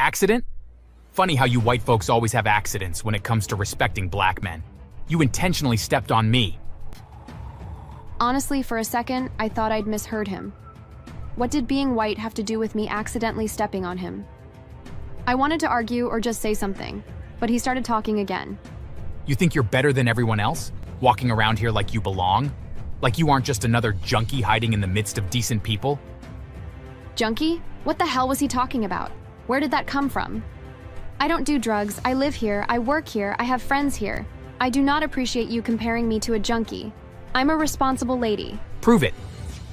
Accident? Funny how you white folks always have accidents when it comes to respecting black men. You intentionally stepped on me. Honestly, for a second, I thought I'd misheard him. What did being white have to do with me accidentally stepping on him? I wanted to argue or just say something, but he started talking again. You think you're better than everyone else? Walking around here like you belong? Like you aren't just another junkie hiding in the midst of decent people? Junkie? What the hell was he talking about? Where did that come from? I don't do drugs, I live here, I work here, I have friends here. I do not appreciate you comparing me to a junkie. I'm a responsible lady. Prove it.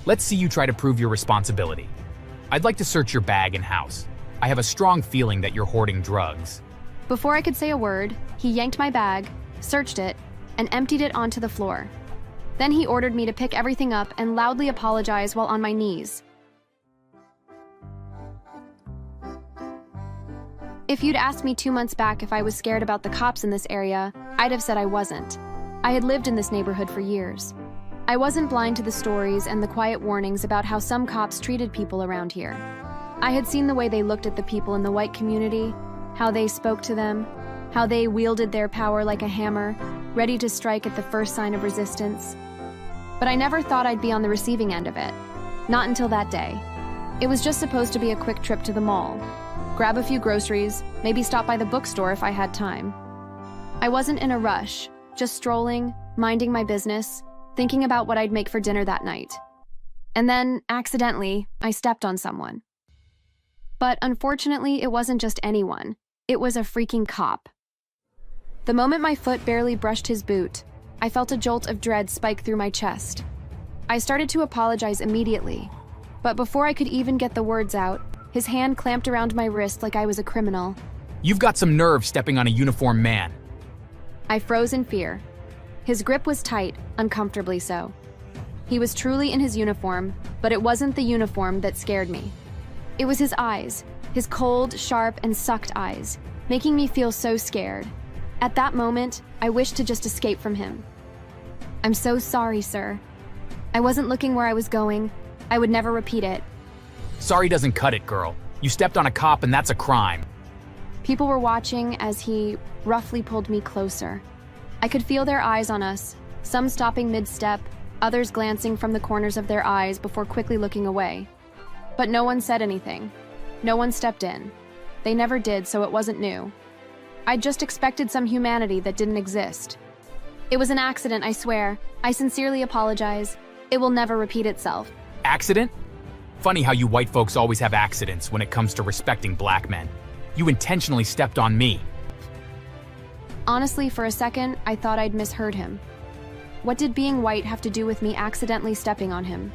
Let's see you try to prove your responsibility. I'd like to search your bag and house. I have a strong feeling that you're hoarding drugs. Before I could say a word, he yanked my bag, searched it, and emptied it onto the floor. Then he ordered me to pick everything up and loudly apologize while on my knees. If you'd asked me 2 months back if I was scared about the cops in this area, I'd have said I wasn't. I had lived in this neighborhood for years. I wasn't blind to the stories and the quiet warnings about how some cops treated people around here. I had seen the way they looked at the people in the white community, how they spoke to them, how they wielded their power like a hammer, ready to strike at the first sign of resistance. But I never thought I'd be on the receiving end of it. Not until that day. It was just supposed to be a quick trip to the mall. Grab a few groceries, maybe stop by the bookstore if I had time. I wasn't in a rush, just strolling, minding my business, thinking about what I'd make for dinner that night. And then, accidentally, I stepped on someone. But unfortunately, it wasn't just anyone. It was a freaking cop. The moment my foot barely brushed his boot, I felt a jolt of dread spike through my chest. I started to apologize immediately, but before I could even get the words out, his hand clamped around my wrist like I was a criminal. You've got some nerve stepping on a uniformed man. I froze in fear. His grip was tight, uncomfortably so. He was truly in his uniform, but it wasn't the uniform that scared me. It was his eyes, his cold, sharp, and sucked eyes, making me feel so scared. At that moment, I wished to just escape from him. I'm so sorry, sir. I wasn't looking where I was going. I would never repeat it. Sorry doesn't cut it, girl. You stepped on a cop and that's a crime. People were watching as he roughly pulled me closer. I could feel their eyes on us, some stopping mid-step, others glancing from the corners of their eyes before quickly looking away. But no one said anything. No one stepped in. They never did, so it wasn't new. I just expected some humanity that didn't exist. It was an accident, I swear. I sincerely apologize. It will never repeat itself. Accident? Funny how you white folks always have accidents when it comes to respecting black men. You intentionally stepped on me. Honestly, for a second, I thought I'd misheard him. What did being white have to do with me accidentally stepping on him?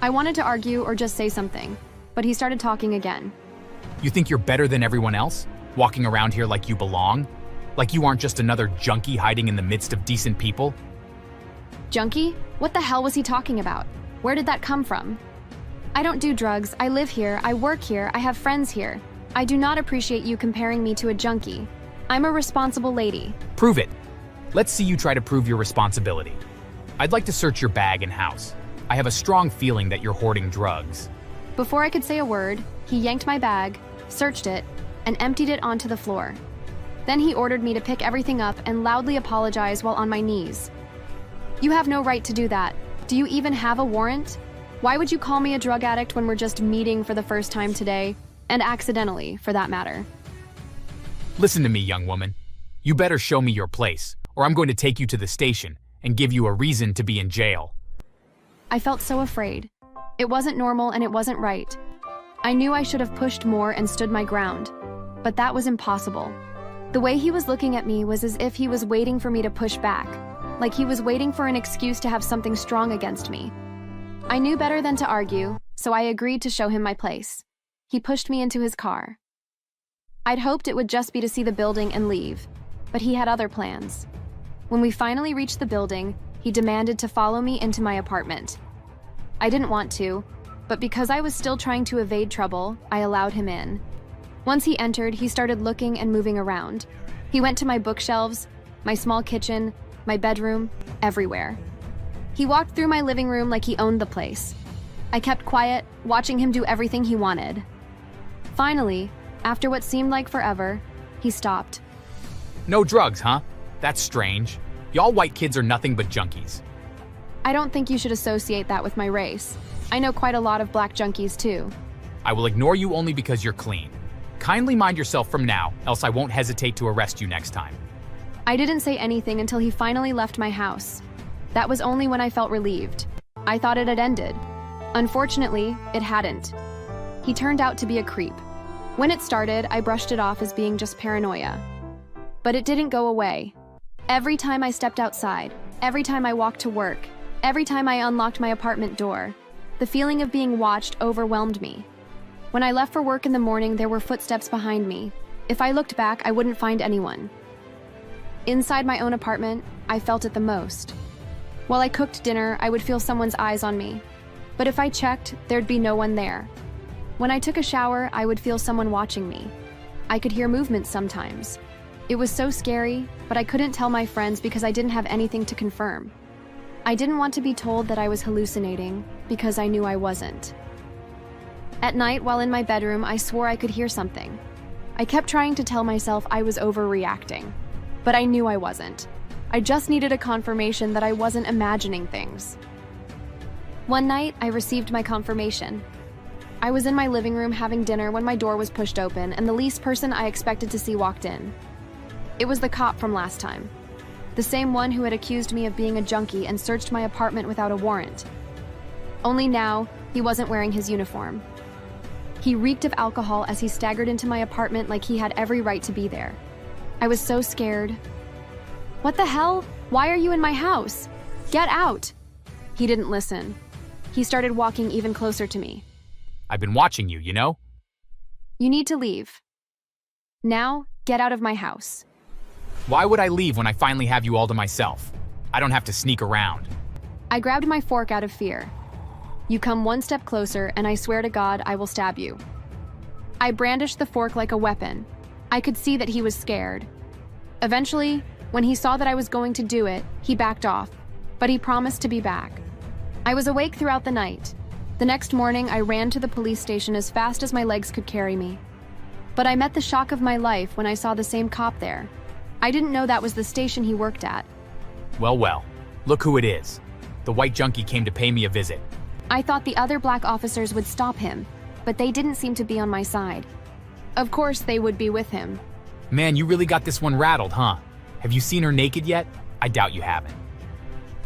I wanted to argue or just say something, but he started talking again. You think you're better than everyone else? Walking around here like you belong? Like you aren't just another junkie hiding in the midst of decent people? Junkie? What the hell was he talking about? Where did that come from? I don't do drugs, I live here, I work here, I have friends here. I do not appreciate you comparing me to a junkie. I'm a responsible lady. Prove it. Let's see you try to prove your responsibility. I'd like to search your bag and house. I have a strong feeling that you're hoarding drugs. Before I could say a word, he yanked my bag, searched it, and emptied it onto the floor. Then he ordered me to pick everything up and loudly apologize while on my knees. You have no right to do that. Do you even have a warrant? Why would you call me a drug addict when we're just meeting for the first time today? And accidentally, for that matter. Listen to me, young woman. You better show me your place, or I'm going to take you to the station and give you a reason to be in jail. I felt so afraid. It wasn't normal and it wasn't right. I knew I should have pushed more and stood my ground, but that was impossible. The way he was looking at me was as if he was waiting for me to push back, like he was waiting for an excuse to have something strong against me. I knew better than to argue, so I agreed to show him my place. He pushed me into his car. I'd hoped it would just be to see the building and leave, but he had other plans. When we finally reached the building, he demanded to follow me into my apartment. I didn't want to, but because I was still trying to evade trouble, I allowed him in. Once he entered, he started looking and moving around. He went to my bookshelves, my small kitchen, my bedroom, everywhere. He walked through my living room like he owned the place. I kept quiet, watching him do everything he wanted. Finally, After what seemed like forever, he stopped. No drugs, huh? That's strange. Y'all white kids are nothing but junkies. I don't think you should associate that with my race. I know quite a lot of black junkies too. I will ignore you only because you're clean. Kindly mind yourself from now, else I won't hesitate to arrest you next time. I didn't say anything until he finally left my house. That was only when I felt relieved. I thought it had ended. Unfortunately, it hadn't. He turned out to be a creep. When it started, I brushed it off as being just paranoia. But it didn't go away. Every time I stepped outside, every time I walked to work, every time I unlocked my apartment door, the feeling of being watched overwhelmed me. When I left for work in the morning, there were footsteps behind me. If I looked back, I wouldn't find anyone. Inside my own apartment, I felt it the most. While I cooked dinner, I would feel someone's eyes on me. But if I checked, there'd be no one there. When I took a shower, I would feel someone watching me. I could hear movement sometimes. It was so scary, but I couldn't tell my friends because I didn't have anything to confirm. I didn't want to be told that I was hallucinating because I knew I wasn't. At night, while in my bedroom, I swore I could hear something. I kept trying to tell myself I was overreacting, but I knew I wasn't. I just needed a confirmation that I wasn't imagining things. One night, I received my confirmation. I was in my living room having dinner when my door was pushed open and the least person I expected to see walked in. It was the cop from last time. The same one who had accused me of being a junkie and searched my apartment without a warrant. Only now, he wasn't wearing his uniform. He reeked of alcohol as he staggered into my apartment like he had every right to be there. I was so scared. "What the hell? Why are you in my house? Get out!" He didn't listen. He started walking even closer to me. I've been watching you, you know? "You need to leave. Now, get out of my house." Why would I leave when I finally have you all to myself? I don't have to sneak around. I grabbed my fork out of fear. "You come one step closer, and I swear to God, I will stab you." I brandished the fork like a weapon. I could see that he was scared. Eventually, when he saw that I was going to do it, he backed off, but he promised to be back. I was awake throughout the night. The next morning, I ran to the police station as fast as my legs could carry me. But I met the shock of my life when I saw the same cop there. I didn't know that was the station he worked at. Well, look who it is. The white junkie came to pay me a visit. I thought the other black officers would stop him, but they didn't seem to be on my side. Of course they would be with him. Man, you really got this one rattled, huh? Have you seen her naked yet? I doubt you haven't.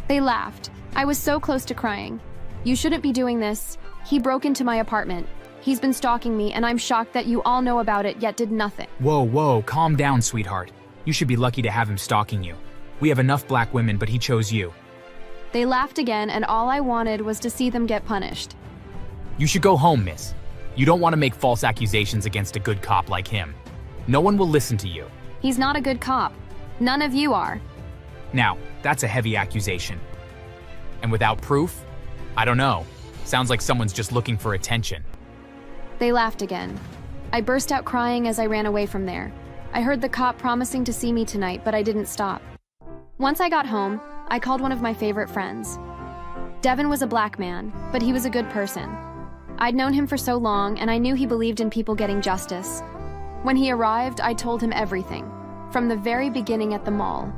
They laughed. I was so close to crying. "You shouldn't be doing this. He broke into my apartment. He's been stalking me, and I'm shocked that you all know about it yet did nothing." Whoa, calm down, sweetheart. You should be lucky to have him stalking you. We have enough black women, but he chose you. They laughed again, and all I wanted was to see them get punished. You should go home, miss. You don't want to make false accusations against a good cop like him. No one will listen to you. He's not a good cop. None of you are. Now, that's a heavy accusation. And without proof? I don't know. Sounds like someone's just looking for attention. They laughed again. I burst out crying as I ran away from there. I heard the cop promising to see me tonight, but I didn't stop. Once I got home, I called one of my favorite friends. Devin was a black man, but he was a good person. I'd known him for so long, and I knew he believed in people getting justice. When he arrived, I told him everything, from the very beginning at the mall.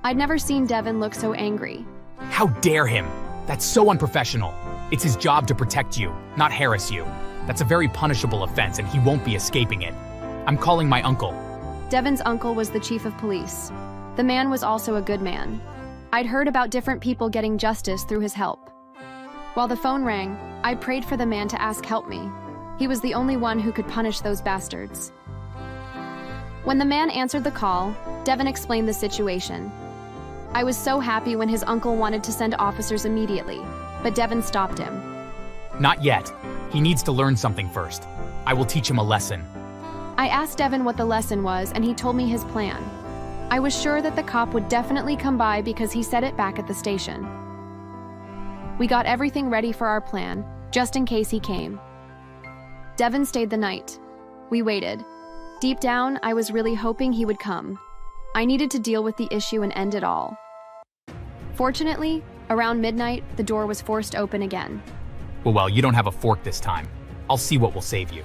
I'd never seen Devin look so angry. How dare him? That's so unprofessional. It's his job to protect you, not harass you. That's a very punishable offense, and he won't be escaping it. I'm calling my uncle. Devin's uncle was the chief of police. The man was also a good man. I'd heard about different people getting justice through his help. While the phone rang, I prayed for the man to ask help me. He was the only one who could punish those bastards. When the man answered the call, Devin explained the situation. I was so happy when his uncle wanted to send officers immediately, but Devin stopped him. Not yet. He needs to learn something first. I will teach him a lesson. I asked Devin what the lesson was, and he told me his plan. I was sure that the cop would definitely come by because he said it back at the station. We got everything ready for our plan, just in case he came. Devin stayed the night. We waited. Deep down, I was really hoping he would come. I needed to deal with the issue and end it all. Fortunately, around midnight, the door was forced open again. Well, you don't have a fork this time. I'll see what will save you.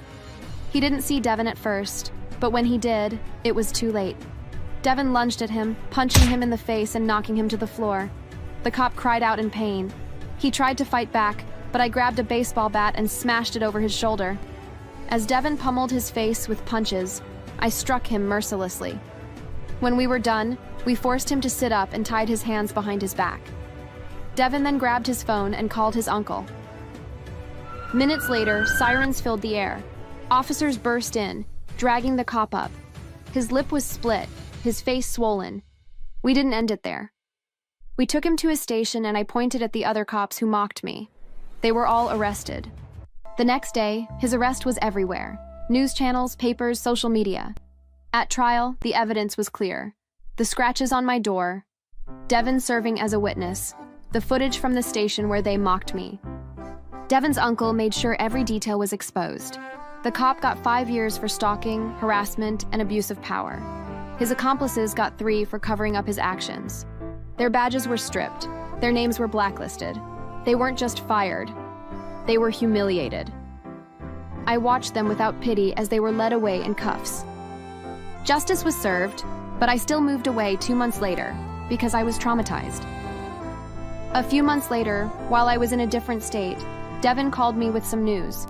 He didn't see Devin at first, but when he did, it was too late. Devin lunged at him, punching him in the face and knocking him to the floor. The cop cried out in pain. He tried to fight back, but I grabbed a baseball bat and smashed it over his shoulder. As Devin pummeled his face with punches, I struck him mercilessly. When we were done, we forced him to sit up and tied his hands behind his back. Devin then grabbed his phone and called his uncle. Minutes later, sirens filled the air. Officers burst in, dragging the cop up. His lip was split, his face swollen. We didn't end it there. We took him to his station and I pointed at the other cops who mocked me. They were all arrested. The next day, his arrest was everywhere. News channels, papers, social media. At trial, the evidence was clear. The scratches on my door, Devin serving as a witness, the footage from the station where they mocked me. Devin's uncle made sure every detail was exposed. The cop got 5 years for stalking, harassment, and abuse of power. His accomplices got 3 for covering up his actions. Their badges were stripped. Their names were blacklisted. They weren't just fired. They were humiliated. I watched them without pity as they were led away in cuffs. Justice was served, but I still moved away 2 months later because I was traumatized. A few months later, while I was in a different state, Devin called me with some news.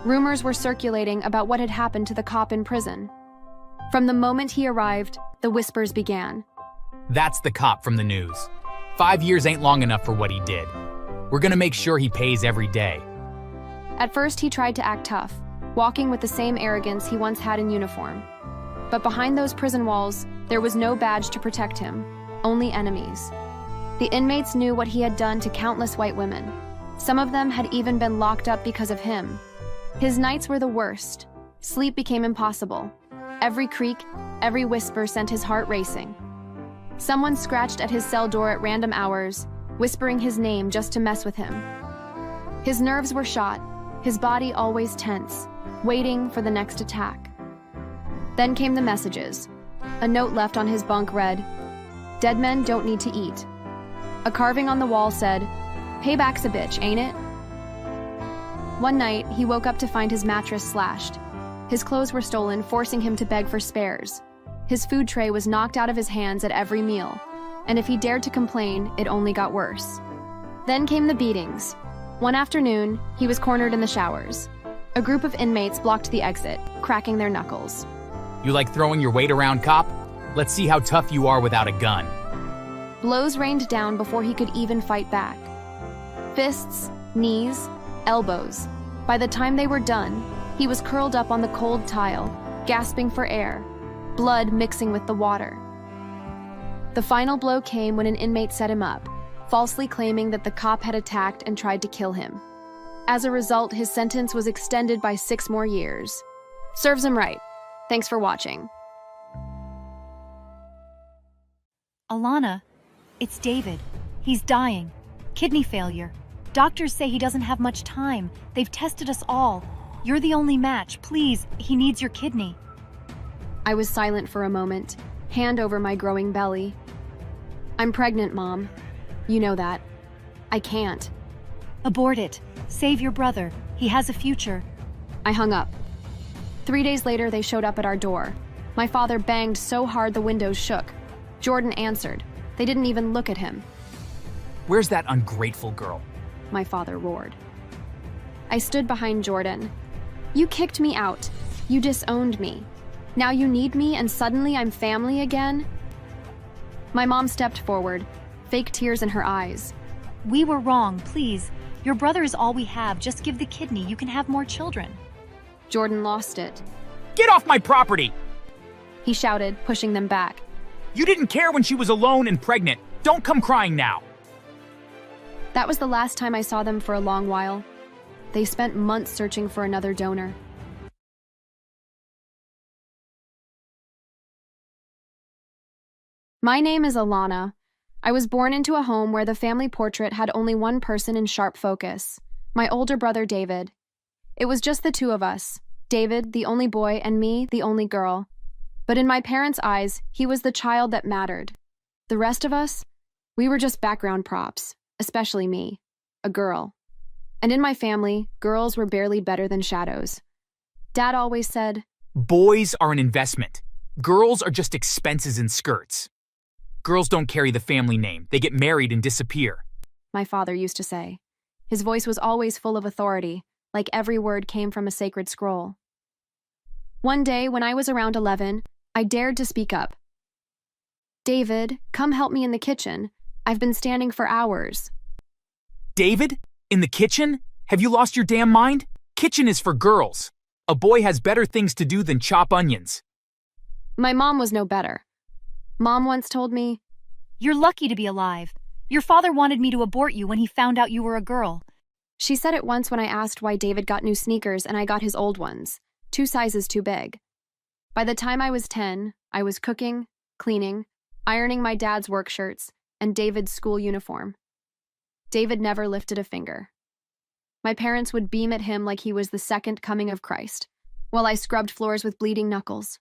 Rumors were circulating about what had happened to the cop in prison. From the moment he arrived, the whispers began. That's the cop from the news. 5 years ain't long enough for what he did. We're gonna make sure he pays every day. At first, he tried to act tough, walking with the same arrogance he once had in uniform. But behind those prison walls, there was no badge to protect him, only enemies. The inmates knew what he had done to countless white women. Some of them had even been locked up because of him. His nights were the worst. Sleep became impossible. Every creak, every whisper sent his heart racing. Someone scratched at his cell door at random hours, whispering his name just to mess with him. His nerves were shot, his body always tense, waiting for the next attack. Then came the messages. A note left on his bunk read, "Dead men don't need to eat." A carving on the wall said, "Payback's a bitch, ain't it?" One night, he woke up to find his mattress slashed. His clothes were stolen, forcing him to beg for spares. His food tray was knocked out of his hands at every meal, and if he dared to complain, it only got worse. Then came the beatings. One afternoon, he was cornered in the showers. A group of inmates blocked the exit, cracking their knuckles. You like throwing your weight around, cop? Let's see how tough you are without a gun. Blows rained down before he could even fight back. Fists, knees, elbows. By the time they were done, he was curled up on the cold tile, gasping for air, blood mixing with the water. The final blow came when an inmate set him up, falsely claiming that the cop had attacked and tried to kill him. As a result, his sentence was extended by 6 more years. Serves him right. Thanks for watching. Alana, it's David. He's dying. Kidney failure. Doctors say he doesn't have much time. They've tested us all. You're the only match. Please, he needs your kidney. I was silent for a moment, hand over my growing belly. I'm pregnant, Mom. You know that. I can't. Abort it. Save your brother. He has a future. I hung up. 3 days later, they showed up at our door. My father banged so hard the windows shook. Jordan answered. They didn't even look at him. Where's that ungrateful girl? My father roared. I stood behind Jordan. You kicked me out. You disowned me. Now you need me and suddenly I'm family again? My mom stepped forward, fake tears in her eyes. We were wrong, please. Your brother is all we have. Just give the kidney. You can have more children. Jordan lost it. Get off my property! He shouted, pushing them back. You didn't care when she was alone and pregnant. Don't come crying now. That was the last time I saw them for a long while. They spent months searching for another donor. My name is Alana. I was born into a home where the family portrait had only one person in sharp focus, my older brother David. It was just the two of us, David, the only boy, and me, the only girl. But in my parents' eyes, he was the child that mattered. The rest of us, we were just background props, especially me, a girl. And in my family, girls were barely better than shadows. Dad always said, Boys are an investment. Girls are just expenses in skirts. Girls don't carry the family name. They get married and disappear. my father used to say. His voice was always full of authority, like every word came from a sacred scroll. One day, when I was around 11, I dared to speak up. David, come help me in the kitchen. I've been standing for hours. David? In the kitchen? Have you lost your damn mind? Kitchen is for girls. A boy has better things to do than chop onions. My mom was no better. Mom once told me, You're lucky to be alive. Your father wanted me to abort you when he found out you were a girl. she said it once when I asked why David got new sneakers and I got his old ones, 2 sizes too big. By the time I was 10, I was cooking, cleaning, ironing my dad's work shirts, and David's school uniform. David never lifted a finger. My parents would beam at him like he was the second coming of Christ, while I scrubbed floors with bleeding knuckles.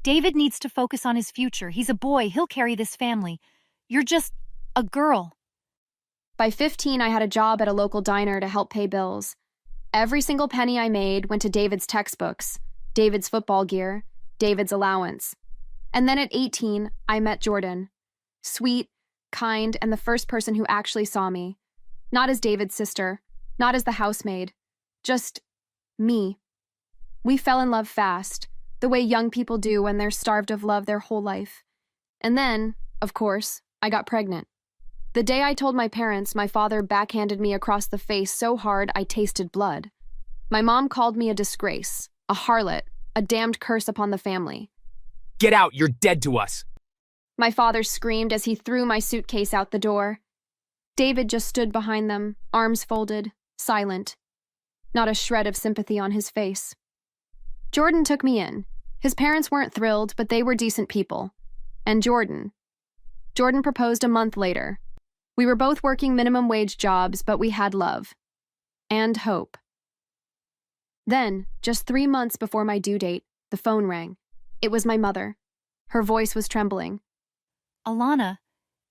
David needs to focus on his future. He's a boy. He'll carry this family. You're just a girl. By 15, I had a job at a local diner to help pay bills. Every single penny I made went to David's textbooks, David's football gear, David's allowance. And then at 18, I met Jordan. Sweet, kind, and the first person who actually saw me. Not as David's sister, not as the housemaid. Just me. We fell in love fast, the way young people do when they're starved of love their whole life. And then, of course, I got pregnant. The day I told my parents, my father backhanded me across the face so hard I tasted blood. My mom called me a disgrace, a harlot, a damned curse upon the family. Get out, you're dead to us. My father screamed as he threw my suitcase out the door. David just stood behind them, arms folded, silent. Not a shred of sympathy on his face. Jordan took me in. His parents weren't thrilled, but they were decent people. And Jordan proposed a month later. We were both working minimum wage jobs, but we had love. And hope. Then, just 3 months before my due date, the phone rang. It was my mother. Her voice was trembling. Alana,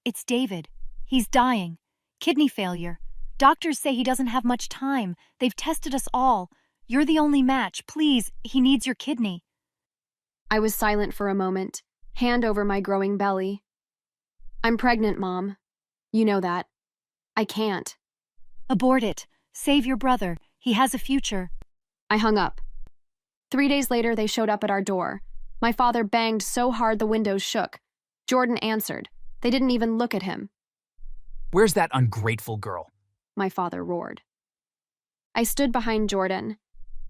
it's David. He's dying. Kidney failure. Doctors say he doesn't have much time. They've tested us all. You're the only match. Please, he needs your kidney. I was silent for a moment, hand over my growing belly. I'm pregnant, Mom. You know that. I can't. Abort it. Save your brother. He has a future. I hung up. 3 days later, they showed up at our door. My father banged so hard the windows shook. Jordan answered. They didn't even look at him. Where's that ungrateful girl? My father roared. I stood behind Jordan.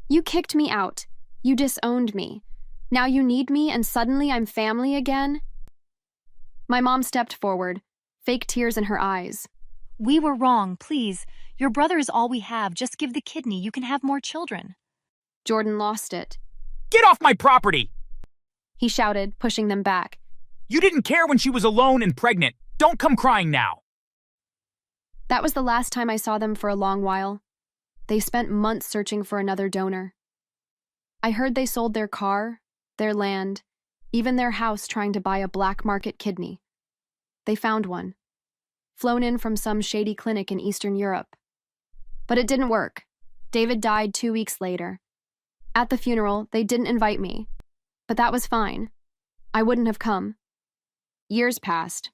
You kicked me out. You disowned me. Now you need me and suddenly I'm family again? My mom stepped forward, fake tears in her eyes. We were wrong, please. Your brother is all we have. Just give the kidney. You can have more children. Jordan lost it. Get off my property! He shouted, pushing them back. You didn't care when she was alone and pregnant. Don't come crying now. That was the last time I saw them for a long while. They spent months searching for another donor. I heard they sold their car, their land, even their house trying to buy a black market kidney. They found one, flown in from some shady clinic in Eastern Europe. But it didn't work. David died 2 weeks later. At the funeral, they didn't invite me, but that was fine. I wouldn't have come. Years passed.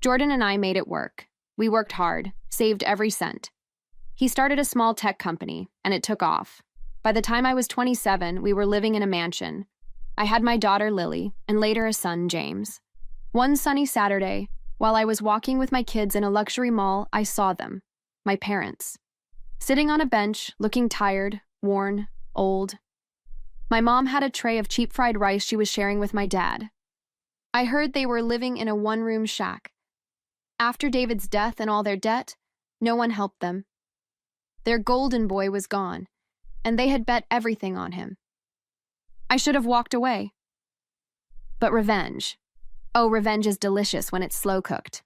Jordan and I made it work. We worked hard, saved every cent. He started a small tech company, and it took off. By the time I was 27, we were living in a mansion. I had my daughter Lily, and later a son, James. One sunny Saturday, while I was walking with my kids in a luxury mall, I saw them, my parents. Sitting on a bench, looking tired, worn, old. My mom had a tray of cheap fried rice she was sharing with my dad. I heard they were living in a one-room shack. After David's death and all their debt, no one helped them. Their golden boy was gone, and they had bet everything on him. I should have walked away. But revenge. Oh, revenge is delicious when it's slow-cooked.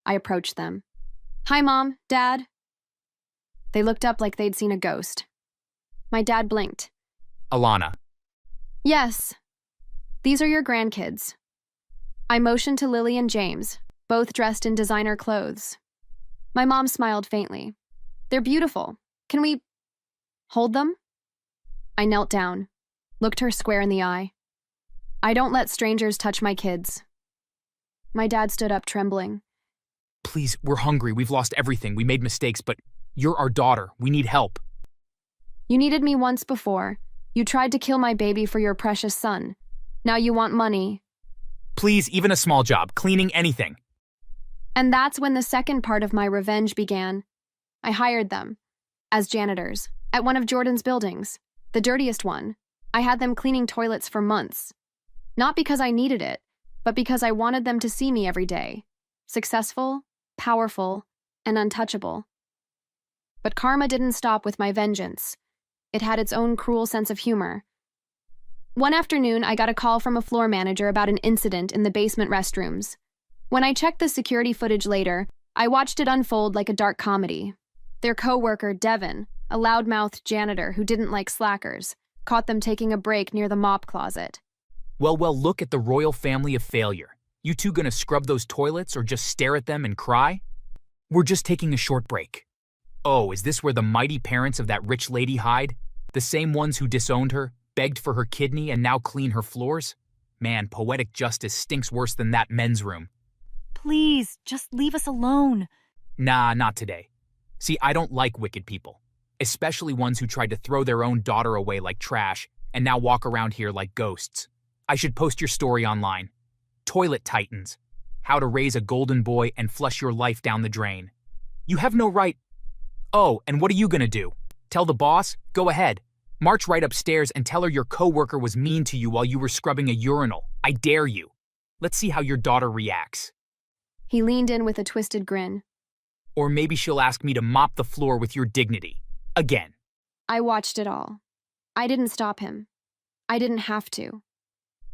I approached them. Hi, Mom, Dad. They looked up like they'd seen a ghost. My dad blinked. Alana. Yes. These are your grandkids. I motioned to Lily and James, both dressed in designer clothes. My mom smiled faintly. They're beautiful. Can we hold them? I knelt down, looked her square in the eye. I don't let strangers touch my kids. My dad stood up, trembling. Please, we're hungry. We've lost everything. We made mistakes, but you're our daughter. We need help. You needed me once before. You tried to kill my baby for your precious son. Now you want money. Please, even a small job, cleaning, anything. And that's when the second part of my revenge began. I hired them as janitors at one of Jordan's buildings, the dirtiest one. I had them cleaning toilets for months. Not because I needed it, but because I wanted them to see me every day. Successful, powerful, and untouchable. But karma didn't stop with my vengeance. It had its own cruel sense of humor. One afternoon, I got a call from a floor manager about an incident in the basement restrooms. When I checked the security footage later, I watched it unfold like a dark comedy. Their co-worker, Devin, a loudmouthed janitor who didn't like slackers, caught them taking a break near the mop closet. Well, look at the royal family of failure. You two gonna scrub those toilets or just stare at them and cry? We're just taking a short break. Oh, is this where the mighty parents of that rich lady hide? The same ones who disowned her, begged for her kidney, and now clean her floors? Man, poetic justice stinks worse than that men's room. Please, just leave us alone. Nah, not today. See, I don't like wicked people, especially ones who tried to throw their own daughter away like trash and now walk around here like ghosts. I should post your story online. Toilet Titans. How to raise a golden boy and flush your life down the drain. You have no right. Oh, and what are you gonna do? Tell the boss? Go ahead. March right upstairs and tell her your coworker was mean to you while you were scrubbing a urinal. I dare you. Let's see how your daughter reacts. He leaned in with a twisted grin. Or maybe she'll ask me to mop the floor with your dignity. Again. I watched it all. I didn't stop him. I didn't have to.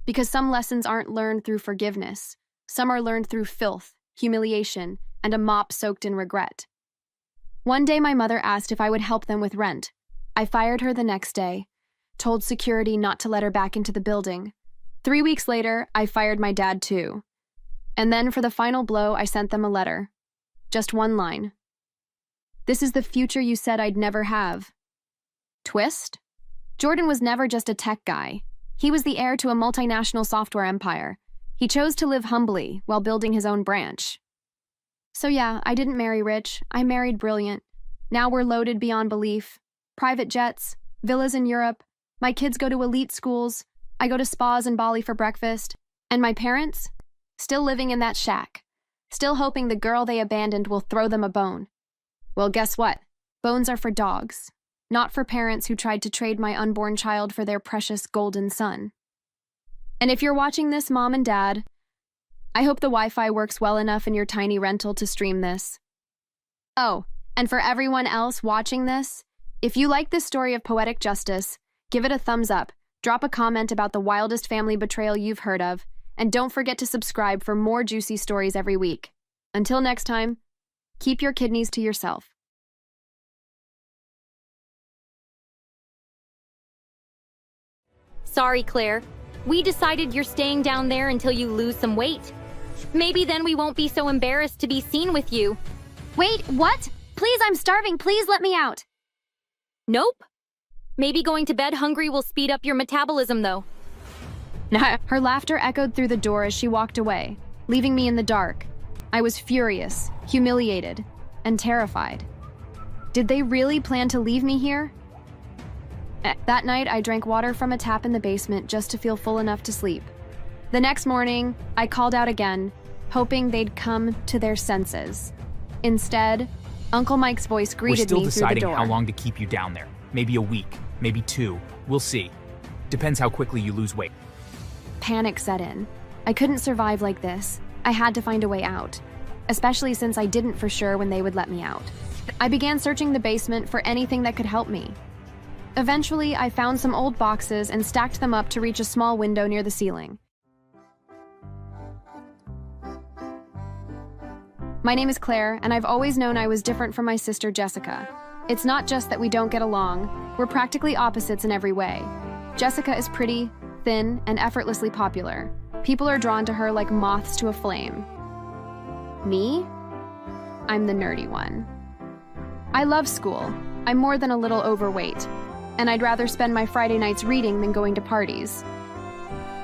Because some lessons aren't learned through forgiveness. Some are learned through filth, humiliation, and a mop soaked in regret. One day my mother asked if I would help them with rent. I fired her the next day, told security not to let her back into the building. 3 weeks later, I fired my dad too. And then for the final blow, I sent them a letter. Just one line. This is the future you said I'd never have. Twist? Jordan was never just a tech guy. He was the heir to a multinational software empire. He chose to live humbly while building his own branch. So yeah, I didn't marry rich. I married brilliant. Now we're loaded beyond belief. Private jets, villas in Europe. My kids go to elite schools. I go to spas in Bali for breakfast. And my parents? Still living in that shack. Still hoping the girl they abandoned will throw them a bone. Well, guess what? Bones are for dogs. Not for parents who tried to trade my unborn child for their precious golden son. And if you're watching this, Mom and Dad, I hope the Wi-Fi works well enough in your tiny rental to stream this. Oh, and for everyone else watching this, if you like this story of poetic justice, give it a thumbs up, drop a comment about the wildest family betrayal you've heard of, and don't forget to subscribe for more juicy stories every week. Until next time, keep your kidneys to yourself. Sorry, Claire. We decided you're staying down there until you lose some weight. Maybe then we won't be so embarrassed to be seen with you. Wait, what? Please, I'm starving. Please let me out. Nope. Maybe going to bed hungry will speed up your metabolism, though. Her laughter echoed through the door as she walked away, leaving me in the dark. I was furious, humiliated, and terrified. Did they really plan to leave me here? That night, I drank water from a tap in the basement just to feel full enough to sleep. The next morning, I called out again, hoping they'd come to their senses. Instead, Uncle Mike's voice greeted me through the door. We're still deciding how long to keep you down there. Maybe a week, maybe 2. We'll see. Depends how quickly you lose weight. Panic set in. I couldn't survive like this. I had to find a way out, especially since I didn't for sure when they would let me out. I began searching the basement for anything that could help me. Eventually, I found some old boxes and stacked them up to reach a small window near the ceiling. My name is Claire, and I've always known I was different from my sister Jessica. It's not just that we don't get along, we're practically opposites in every way. Jessica is pretty, thin, and effortlessly popular. People are drawn to her like moths to a flame. Me? I'm the nerdy one. I love school. I'm more than a little overweight. and I'd rather spend my Friday nights reading than going to parties.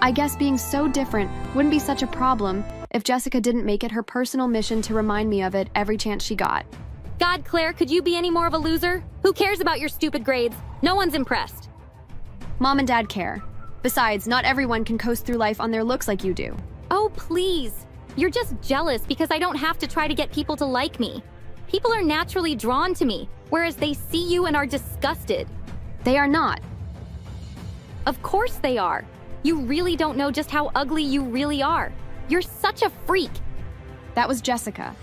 I guess being so different wouldn't be such a problem if Jessica didn't make it her personal mission to remind me of it every chance she got. God, Claire, could you be any more of a loser? Who cares about your stupid grades? No one's impressed. Mom and Dad care. Besides, not everyone can coast through life on their looks like you do. Oh, please. You're just jealous because I don't have to try to get people to like me. People are naturally drawn to me, whereas they see you and are disgusted. They are not. Of course they are. You really don't know just how ugly you really are. You're such a freak. That was Jessica.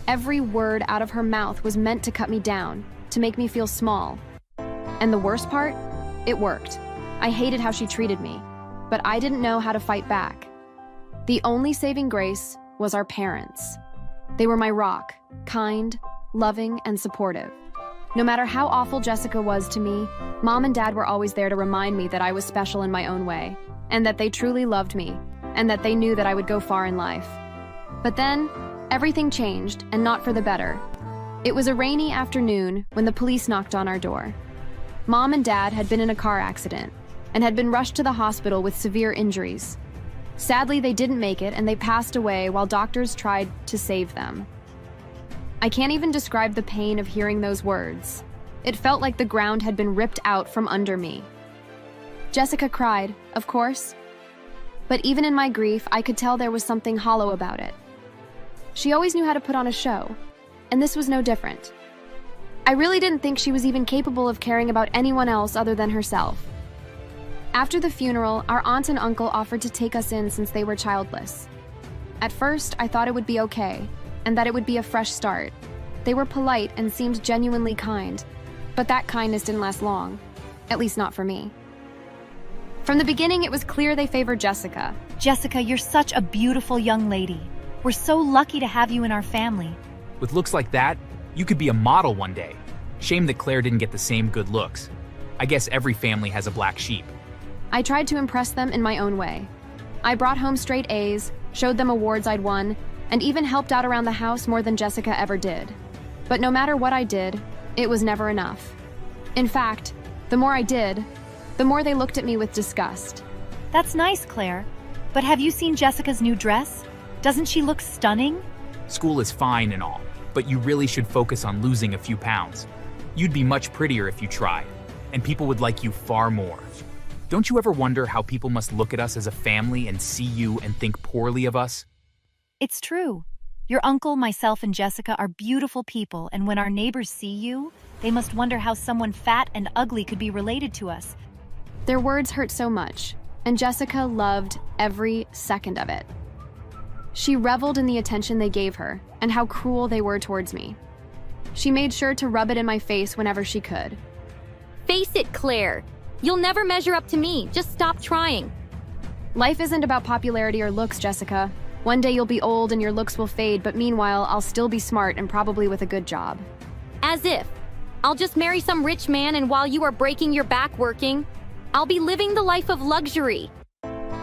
Every word out of her mouth was meant to cut me down, to make me feel small. And the worst part? It worked. I hated how she treated me, but I didn't know how to fight back. The only saving grace was our parents. They were my rock, kind, loving, and supportive. No matter how awful Jessica was to me, Mom and Dad were always there to remind me that I was special in my own way, and that they truly loved me, and that they knew that I would go far in life. But then, everything changed, and not for the better. It was a rainy afternoon when the police knocked on our door. Mom and Dad had been in a car accident, and had been rushed to the hospital with severe injuries. Sadly, they didn't make it, and they passed away while doctors tried to save them. I can't even describe the pain of hearing those words. It felt like the ground had been ripped out from under me. Jessica cried, of course. But even in my grief, I could tell there was something hollow about it. She always knew how to put on a show, and this was no different. I really didn't think she was even capable of caring about anyone else other than herself. After the funeral, our aunt and uncle offered to take us in since they were childless. At first, I thought it would be okay, and that it would be a fresh start. They were polite and seemed genuinely kind, but that kindness didn't last long, at least not for me. From the beginning, it was clear they favored Jessica. Jessica, you're such a beautiful young lady. We're so lucky to have you in our family. With looks like that, you could be a model one day. Shame that Claire didn't get the same good looks. I guess every family has a black sheep. I tried to impress them in my own way. I brought home straight A's, showed them awards I'd won, and even helped out around the house more than Jessica ever did. But no matter what I did, it was never enough. In fact, the more I did, the more they looked at me with disgust. That's nice, Claire. But have you seen Jessica's new dress? Doesn't she look stunning? School is fine and all, but you really should focus on losing a few pounds. You'd be much prettier if you tried, and people would like you far more. Don't you ever wonder how people must look at us as a family and see you and think poorly of us? It's true. Your uncle, myself, and Jessica are beautiful people, and when our neighbors see you, they must wonder how someone fat and ugly could be related to us. Their words hurt so much, and Jessica loved every second of it. She reveled in the attention they gave her and how cruel they were towards me. She made sure to rub it in my face whenever she could. Face it, Claire. You'll never measure up to me. Just stop trying. Life isn't about popularity or looks, Jessica. One day you'll be old and your looks will fade, but meanwhile, I'll still be smart and probably with a good job. As if. I'll just marry some rich man, and while you are breaking your back working, I'll be living the life of luxury.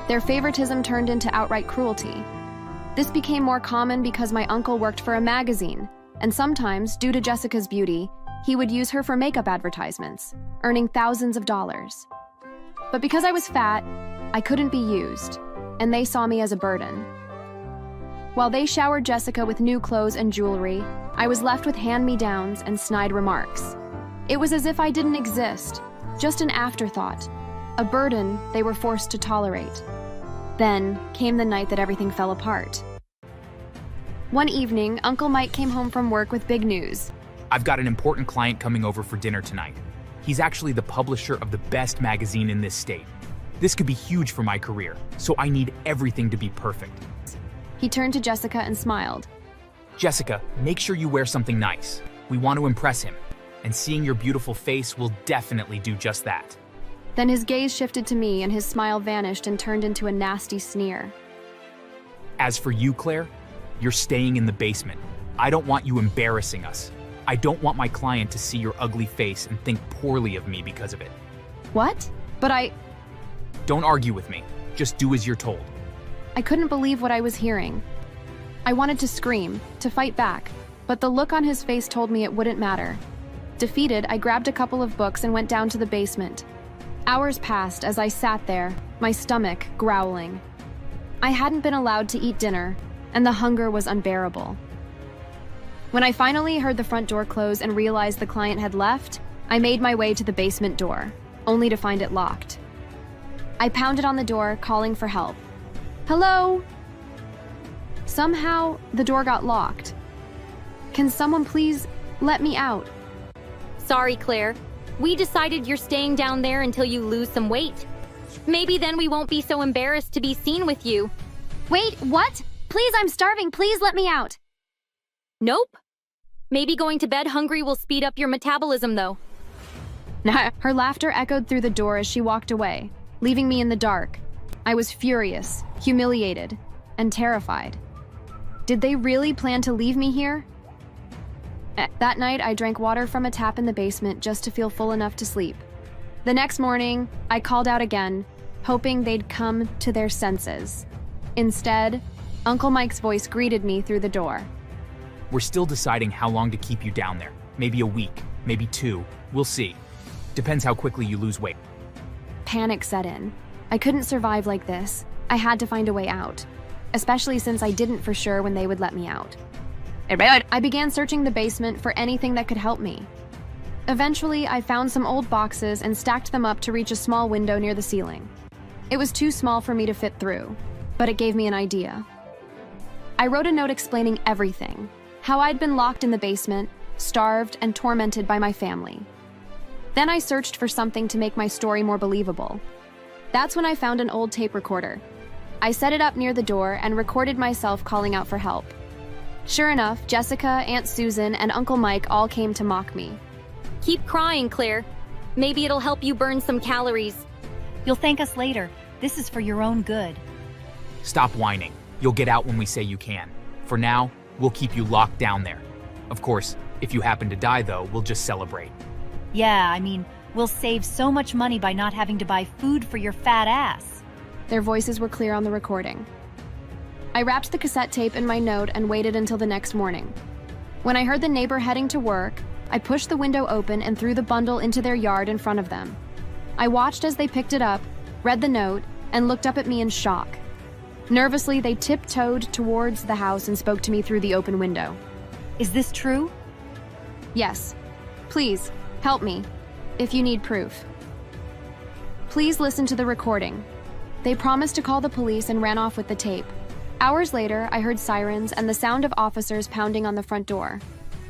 Their favoritism turned into outright cruelty. This became more common because my uncle worked for a magazine, and sometimes, due to Jessica's beauty, he would use her for makeup advertisements, earning thousands of dollars. But because I was fat, I couldn't be used, and they saw me as a burden. While they showered Jessica with new clothes and jewelry, I was left with hand-me-downs and snide remarks. It was as if I didn't exist, just an afterthought, a burden they were forced to tolerate. Then came the night that everything fell apart. One evening, Uncle Mike came home from work with big news. I've got an important client coming over for dinner tonight. He's actually the publisher of the best magazine in this state. This could be huge for my career, so I need everything to be perfect. He turned to Jessica and smiled. Jessica, make sure you wear something nice. We want to impress him, and seeing your beautiful face will definitely do just that. Then his gaze shifted to me and his smile vanished and turned into a nasty sneer. As for you, Claire, you're staying in the basement. I don't want you embarrassing us. I don't want my client to see your ugly face and think poorly of me because of it. What? But Don't argue with me. Just do as you're told. I couldn't believe what I was hearing. I wanted to scream, to fight back, but the look on his face told me it wouldn't matter. Defeated, I grabbed a couple of books and went down to the basement. Hours passed as I sat there, my stomach growling. I hadn't been allowed to eat dinner, and the hunger was unbearable. When I finally heard the front door close and realized the client had left, I made my way to the basement door, only to find it locked. I pounded on the door, calling for help. Hello? Somehow, the door got locked. Can someone please let me out? Sorry, Claire. We decided you're staying down there until you lose some weight. Maybe then we won't be so embarrassed to be seen with you. Wait, what? Please, I'm starving. Please let me out. Nope. Maybe going to bed hungry will speed up your metabolism, though. Her laughter echoed through the door as she walked away, leaving me in the dark. I was furious, humiliated, and terrified. Did they really plan to leave me here? That night, I drank water from a tap in the basement just to feel full enough to sleep. The next morning, I called out again, hoping they'd come to their senses. Instead, Uncle Mike's voice greeted me through the door. We're still deciding how long to keep you down there. Maybe a week, maybe 2. We'll see. Depends how quickly you lose weight. Panic set in. I couldn't survive like this. I had to find a way out, especially since I didn't for sure when they would let me out. I began searching the basement for anything that could help me. Eventually, I found some old boxes and stacked them up to reach a small window near the ceiling. It was too small for me to fit through, but it gave me an idea. I wrote a note explaining everything, how I'd been locked in the basement, starved, and tormented by my family. Then I searched for something to make my story more believable. That's when I found an old tape recorder. I set it up near the door and recorded myself calling out for help. Sure enough, Jessica, Aunt Susan, and Uncle Mike all came to mock me. Keep crying, Claire. Maybe it'll help you burn some calories. You'll thank us later. This is for your own good. Stop whining. You'll get out when we say you can. For now, we'll keep you locked down there. Of course, if you happen to die, though, we'll just celebrate. Yeah, I mean, we'll save so much money by not having to buy food for your fat ass. Their voices were clear on the recording. I wrapped the cassette tape in my note and waited until the next morning. When I heard the neighbor heading to work, I pushed the window open and threw the bundle into their yard in front of them. I watched as they picked it up, read the note, and looked up at me in shock. Nervously, they tiptoed towards the house and spoke to me through the open window. Is this true? Yes. Please, help me, if you need proof. Please listen to the recording. They promised to call the police and ran off with the tape. Hours later, I heard sirens and the sound of officers pounding on the front door.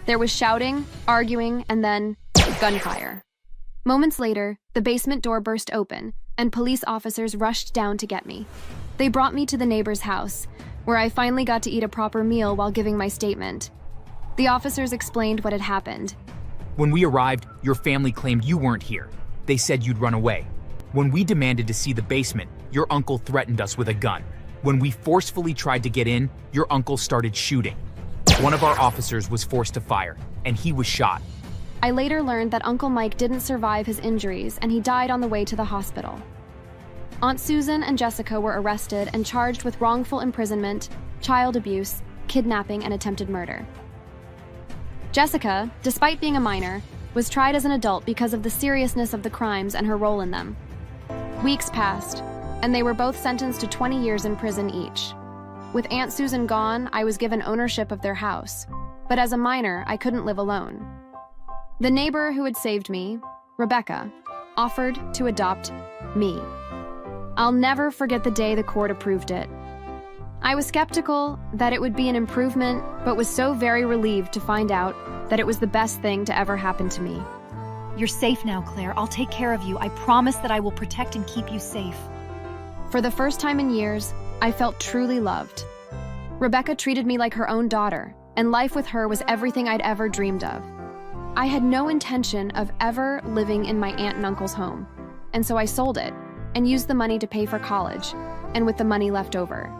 There was shouting, arguing, and then gunfire. Moments later, the basement door burst open, and police officers rushed down to get me. They brought me to the neighbor's house, where I finally got to eat a proper meal while giving my statement. The officers explained what had happened. When we arrived, your family claimed you weren't here. They said you'd run away. When we demanded to see the basement, your uncle threatened us with a gun. When we forcefully tried to get in, your uncle started shooting. One of our officers was forced to fire, and he was shot. I later learned that Uncle Mike didn't survive his injuries, and he died on the way to the hospital. Aunt Susan and Jessica were arrested and charged with wrongful imprisonment, child abuse, kidnapping, and attempted murder. Jessica, despite being a minor, was tried as an adult because of the seriousness of the crimes and her role in them. Weeks passed, and they were both sentenced to 20 years in prison each. With Aunt Susan gone, I was given ownership of their house, but as a minor, I couldn't live alone. The neighbor who had saved me, Rebecca, offered to adopt me. I'll never forget the day the court approved it. I was skeptical that it would be an improvement, but was so very relieved to find out that it was the best thing to ever happen to me. You're safe now, Claire. I'll take care of you. I promise that I will protect and keep you safe. For the first time in years, I felt truly loved. Rebecca treated me like her own daughter, and life with her was everything I'd ever dreamed of. I had no intention of ever living in my aunt and uncle's home, and so I sold it and used the money to pay for college, and with the money left over,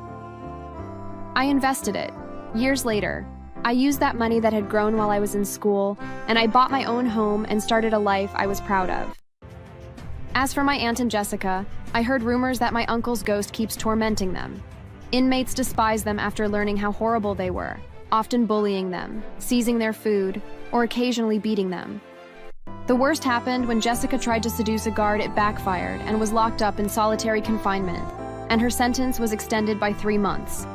I invested it. Years later, I used that money that had grown while I was in school, and I bought my own home and started a life I was proud of. As for my aunt and Jessica, I heard rumors that my uncle's ghost keeps tormenting them. Inmates despise them after learning how horrible they were, often bullying them, seizing their food, or occasionally beating them. The worst happened when Jessica tried to seduce a guard. It backfired and was locked up in solitary confinement, and her sentence was extended by 3 months.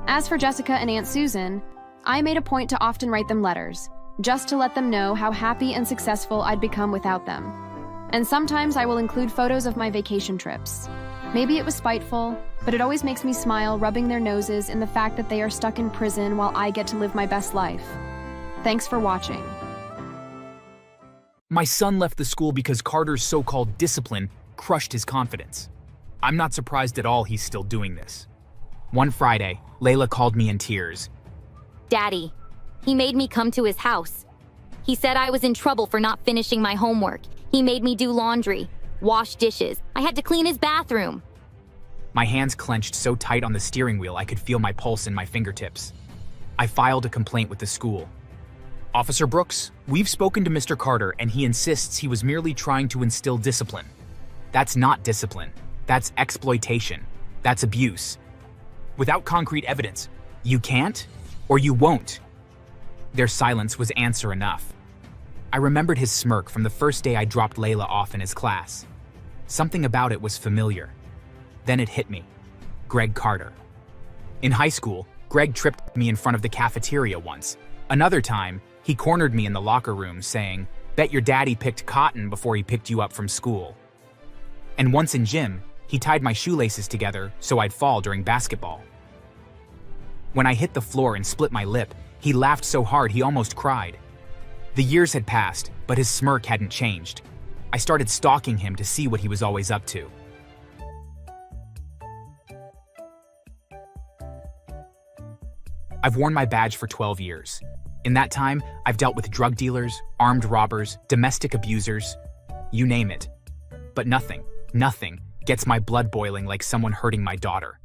As for Jessica and Aunt Susan, I made a point to often write them letters, just to let them know how happy and successful I'd become without them. And sometimes I will include photos of my vacation trips. Maybe it was spiteful, but it always makes me smile rubbing their noses in the fact that they are stuck in prison while I get to live my best life. Thanks for watching. My son left the school because Carter's so-called discipline crushed his confidence. I'm not surprised at all he's still doing this. One Friday, Layla called me in tears. Daddy, he made me come to his house. He said I was in trouble for not finishing my homework. He made me do laundry, wash dishes. I had to clean his bathroom. My hands clenched so tight on the steering wheel I could feel my pulse in my fingertips. I filed a complaint with the school. Officer Brooks, we've spoken to Mr. Carter and he insists he was merely trying to instill discipline. That's not discipline. That's exploitation. That's abuse. Without concrete evidence, you can't or you won't. Their silence was answer enough. I remembered his smirk from the first day I dropped Layla off in his class. Something about it was familiar. Then it hit me. Greg Carter. In high school, Greg tripped me in front of the cafeteria once. Another time, he cornered me in the locker room saying, "Bet your daddy picked cotton before he picked you up from school." And once in gym, he tied my shoelaces together so I'd fall during basketball. When I hit the floor and split my lip, he laughed so hard he almost cried. The years had passed, but his smirk hadn't changed. I started stalking him to see what he was always up to. I've worn my badge for 12 years. In that time, I've dealt with drug dealers, armed robbers, domestic abusers, you name it. But nothing gets my blood boiling like someone hurting my daughter.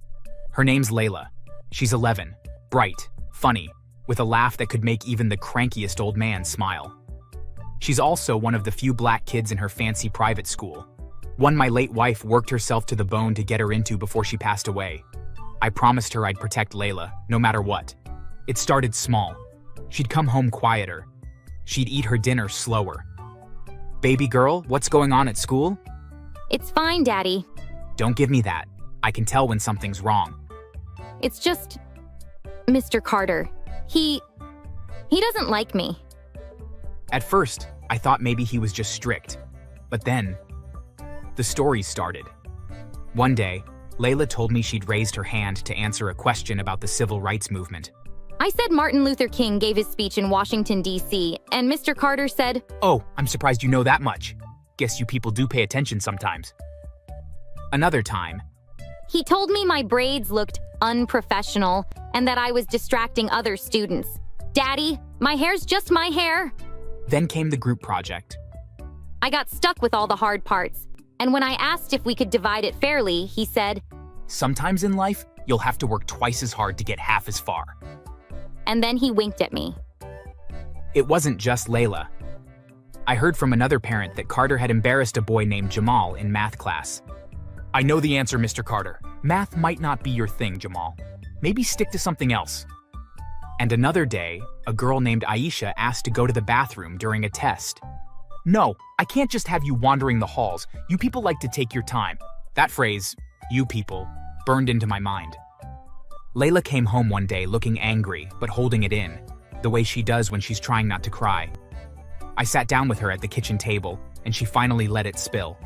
Her name's Layla. She's 11, bright, funny, with a laugh that could make even the crankiest old man smile. She's also one of the few black kids in her fancy private school, one my late wife worked herself to the bone to get her into before she passed away. I promised her I'd protect Layla, no matter what. It started small. She'd come home quieter. She'd eat her dinner slower. "Baby girl, what's going on at school?" It's fine, Daddy. Don't give me that. I can tell when something's wrong. It's just Mr. Carter. He doesn't like me. At first, I thought maybe he was just strict. But then, the story started. One day, Layla told me she'd raised her hand to answer a question about the civil rights movement. I said Martin Luther King gave his speech in Washington, D.C., and Mr. Carter said, "Oh, I'm surprised you know that much. Guess you people do pay attention sometimes." Another time, he told me my braids looked unprofessional and that I was distracting other students. Daddy, my hair's just my hair. Then came the group project. I got stuck with all the hard parts, and when I asked if we could divide it fairly, he said, "Sometimes in life, you'll have to work twice as hard to get half as far." And then he winked at me. It wasn't just Layla. I heard from another parent that Carter had embarrassed a boy named Jamal in math class. "I know the answer, Mr. Carter. Math might not be your thing, Jamal. Maybe stick to something else." And another day, a girl named Aisha asked to go to the bathroom during a test. "No, I can't just have you wandering the halls. You people like to take your time." That phrase, "you people," burned into my mind. Layla came home one day looking angry, but holding it in, the way she does when she's trying not to cry. I sat down with her at the kitchen table, and she finally let it spill.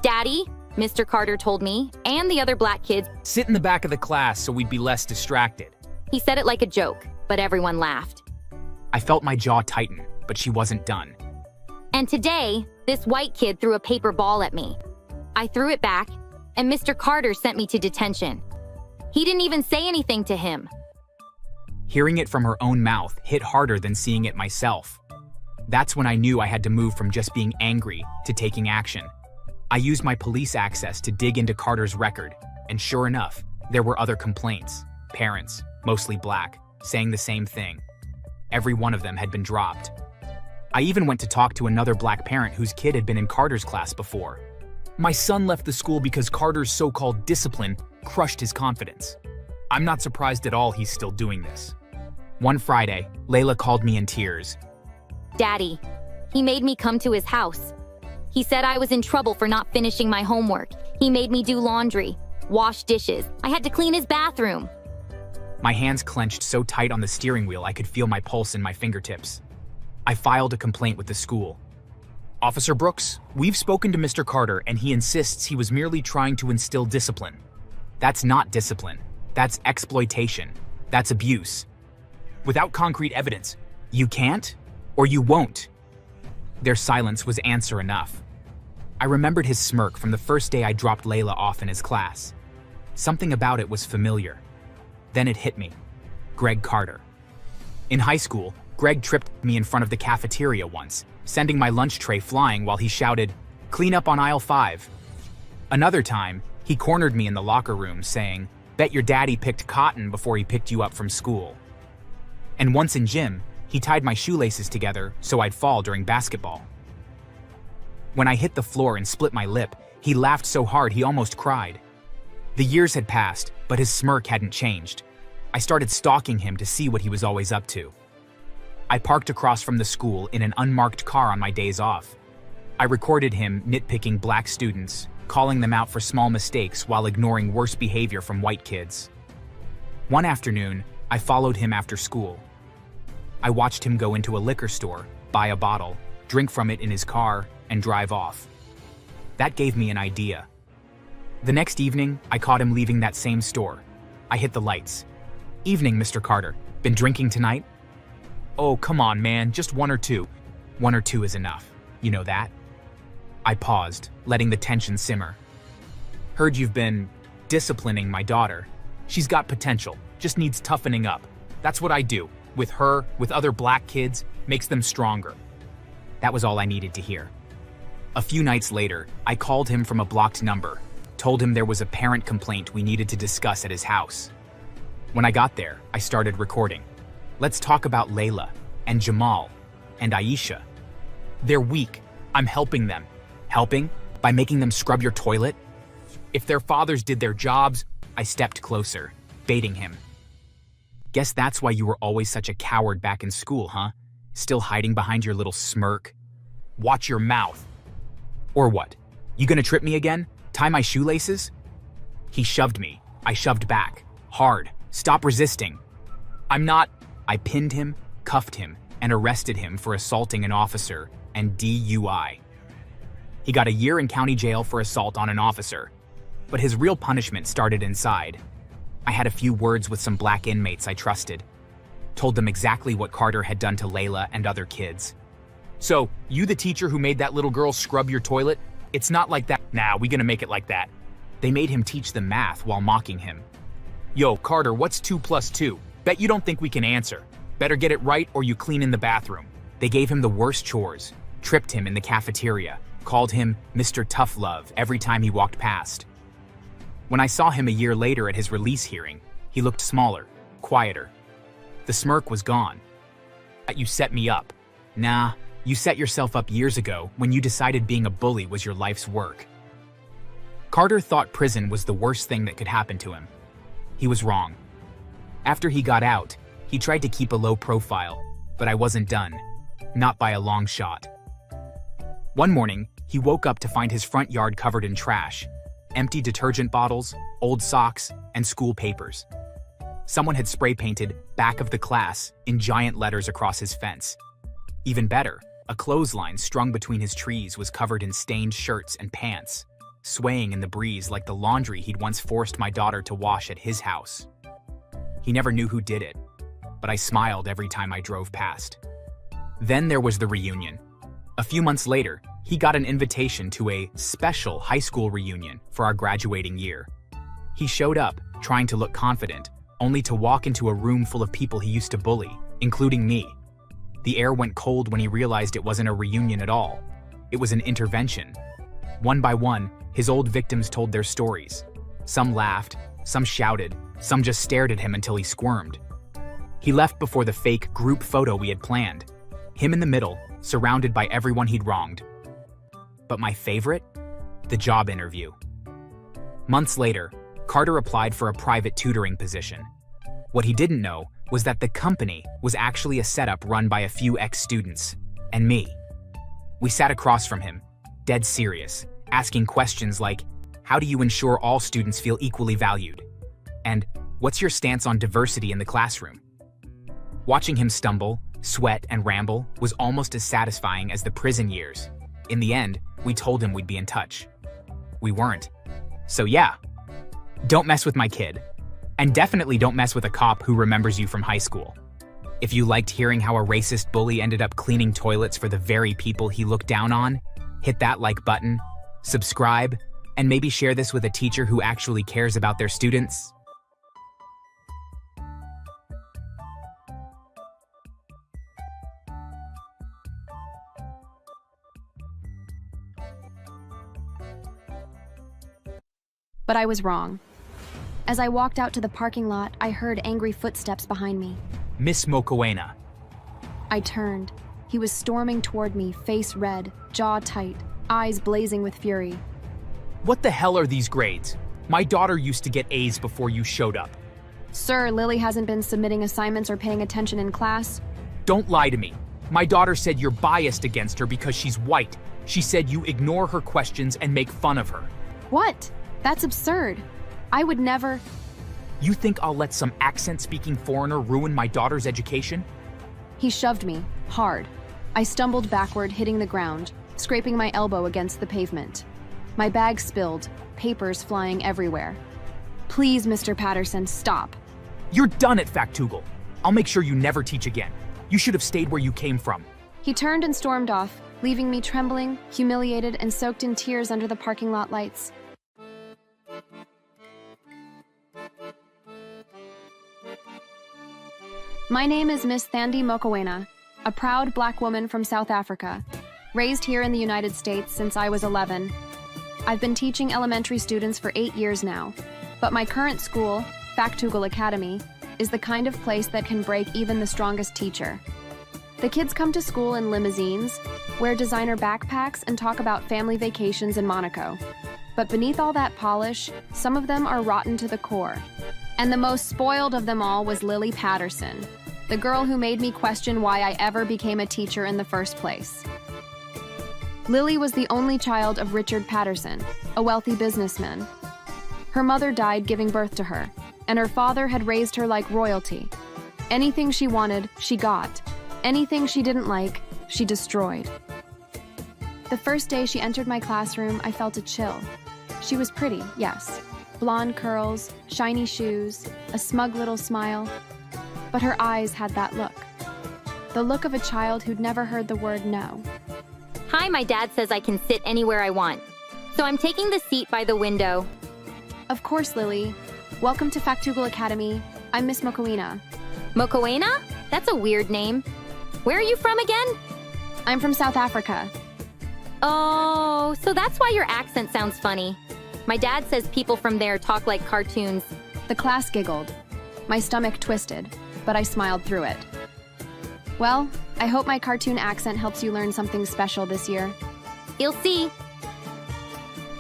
"Daddy," Mr. Carter told me, and the other black kids, "Sit in the back of the class so we'd be less distracted." He said it like a joke, but everyone laughed. I felt my jaw tighten, but she wasn't done. And today, this white kid threw a paper ball at me. I threw it back, and Mr. Carter sent me to detention. He didn't even say anything to him. Hearing it from her own mouth hit harder than seeing it myself. That's when I knew I had to move from just being angry to taking action. I used my police access to dig into Carter's record, and sure enough, there were other complaints. Parents, mostly black, saying the same thing. Every one of them had been dropped. I even went to talk to another black parent whose kid had been in Carter's class before. "My son left the school because Carter's so-called discipline crushed his confidence. I'm not surprised at all he's still doing this." One Friday, Layla called me in tears. "Daddy, He made me come to his house. He said I was in trouble for not finishing my homework. He made me do laundry, wash dishes. I had to clean his bathroom. My hands clenched so tight on the steering wheel I could feel my pulse in my fingertips. I filed a complaint with the school. Officer Brooks, we've spoken to Mr. Carter and he insists he was merely trying to instill discipline. That's not discipline. That's exploitation. That's abuse. Without concrete evidence, you can't or you won't. Their silence was answer enough. I remembered his smirk from the first day I dropped Layla off in his class. Something about it was familiar. Then it hit me. Greg Carter. In high school, Greg tripped me in front of the cafeteria once, sending my lunch tray flying while he shouted, "Clean up on aisle 5." Another time, he cornered me in the locker room saying, "Bet your daddy picked cotton before he picked you up from school." And once in gym, he tied my shoelaces together so I'd fall during basketball. When I hit the floor and split my lip, he laughed so hard he almost cried. The years had passed, but his smirk hadn't changed. I started stalking him to see what he was always up to. I parked across from the school in an unmarked car on my days off. I recorded him nitpicking black students, calling them out for small mistakes while ignoring worse behavior from white kids. One afternoon, I followed him after school. I watched him go into a liquor store, buy a bottle, drink from it in his car, and drive off. That gave me an idea. The next evening, I caught him leaving that same store. I hit the lights. "Evening, Mr. Carter. Been drinking tonight?" "Oh, come on, man, just one or two." "One or two is enough. You know that?" I paused, letting the tension simmer. "Heard you've been disciplining my daughter. She's got potential, just needs toughening up. That's what I do. With her, with other black kids, makes them stronger." That was all I needed to hear. A few nights later, I called him from a blocked number, told him there was a parent complaint we needed to discuss at his house. When I got there, I started recording. "Let's talk about Layla, and Jamal, and Aisha. They're weak. I'm helping them." "Helping? By making them scrub your toilet?" "If their fathers did their jobs," I stepped closer, baiting him. "Guess that's why you were always such a coward back in school, huh? Still hiding behind your little smirk? Watch your mouth." "Or what? You gonna trip me again? Tie my shoelaces?" He shoved me. I shoved back. Hard. "Stop resisting." "I'm not." I pinned him, cuffed him, and arrested him for assaulting an officer and DUI. He got a year in county jail for assault on an officer, but his real punishment started inside. I had a few words with some black inmates I trusted. Told them exactly what Carter had done to Layla and other kids. "So, you the teacher who made that little girl scrub your toilet? It's not like that." "Nah, we gonna make it like that." They made him teach them math while mocking him. "Yo, Carter, what's 2 plus 2? Bet you don't think we can answer. Better get it right or you clean in the bathroom." They gave him the worst chores, tripped him in the cafeteria, called him Mr. Tough Love every time he walked past. When I saw him a year later at his release hearing, he looked smaller, quieter. The smirk was gone. "You set me up." "Nah, you set yourself up years ago when you decided being a bully was your life's work." Carter thought prison was the worst thing that could happen to him. He was wrong. After he got out, he tried to keep a low profile, but I wasn't done. Not by a long shot. One morning, he woke up to find his front yard covered in trash, empty detergent bottles, old socks, and school papers. Someone had spray painted "back of the class" in giant letters across his fence. Even better, a clothesline strung between his trees was covered in stained shirts and pants, swaying in the breeze like the laundry he'd once forced my daughter to wash at his house. He never knew who did it, but I smiled every time I drove past. Then there was the reunion. A few months later, he got an invitation to a special high school reunion for our graduating year. He showed up, trying to look confident, only to walk into a room full of people he used to bully, including me. The air went cold when he realized it wasn't a reunion at all. It was an intervention. One by one, his old victims told their stories. Some laughed, some shouted, some just stared at him until he squirmed. He left before the fake group photo we had planned. Him in the middle, surrounded by everyone he'd wronged. But my favorite? The job interview. Months later, Carter applied for a private tutoring position. What he didn't know was that the company was actually a setup run by a few ex-students, and me. We sat across from him, dead serious, asking questions like, how do you ensure all students feel equally valued? And what's your stance on diversity in the classroom? Watching him stumble, sweat, and ramble was almost as satisfying as the prison years. In the end, we told him we'd be in touch. We weren't. So yeah, don't mess with my kid. And definitely don't mess with a cop who remembers you from high school. If you liked hearing how a racist bully ended up cleaning toilets for the very people he looked down on, hit that like button, subscribe, and maybe share this with a teacher who actually cares about their students. But I was wrong. As I walked out to the parking lot, I heard angry footsteps behind me. Miss Mokoena. I turned. He was storming toward me, face red, jaw tight, eyes blazing with fury. What the hell are these grades? My daughter used to get A's before you showed up. Sir, Lily hasn't been submitting assignments or paying attention in class. Don't lie to me. My daughter said you're biased against her because she's white. She said you ignore her questions and make fun of her. What? That's absurd. I would never. You think I'll let some accent-speaking foreigner ruin my daughter's education? He shoved me, hard. I stumbled backward, hitting the ground, scraping my elbow against the pavement. My bag spilled, papers flying everywhere. Please, Mr. Patterson, stop. You're done at Factugal. I'll make sure you never teach again. You should have stayed where you came from. He turned and stormed off, leaving me trembling, humiliated, and soaked in tears under the parking lot lights. My name is Miss Thandi Mokoena, a proud black woman from South Africa, raised here in the United States since I was 11. I've been teaching elementary students for 8 years now, but my current school, Factugal Academy, is the kind of place that can break even the strongest teacher. The kids come to school in limousines, wear designer backpacks, and talk about family vacations in Monaco. But beneath all that polish, some of them are rotten to the core. And the most spoiled of them all was Lily Patterson, the girl who made me question why I ever became a teacher in the first place. Lily was the only child of Richard Patterson, a wealthy businessman. Her mother died giving birth to her, and her father had raised her like royalty. Anything she wanted, she got. Anything she didn't like, she destroyed. The first day she entered my classroom, I felt a chill. She was pretty, yes. Blonde curls, shiny shoes, a smug little smile. But her eyes had that look. The look of a child who'd never heard the word no. Hi, my dad says I can sit anywhere I want. So I'm taking the seat by the window. Of course, Lily. Welcome to Factugal Academy. I'm Miss Mokoena. Mokoena? That's a weird name. Where are you from again? I'm from South Africa. Oh, so that's why your accent sounds funny. My dad says people from there talk like cartoons. The class giggled. My stomach twisted, but I smiled through it. Well, I hope my cartoon accent helps you learn something special this year. You'll see.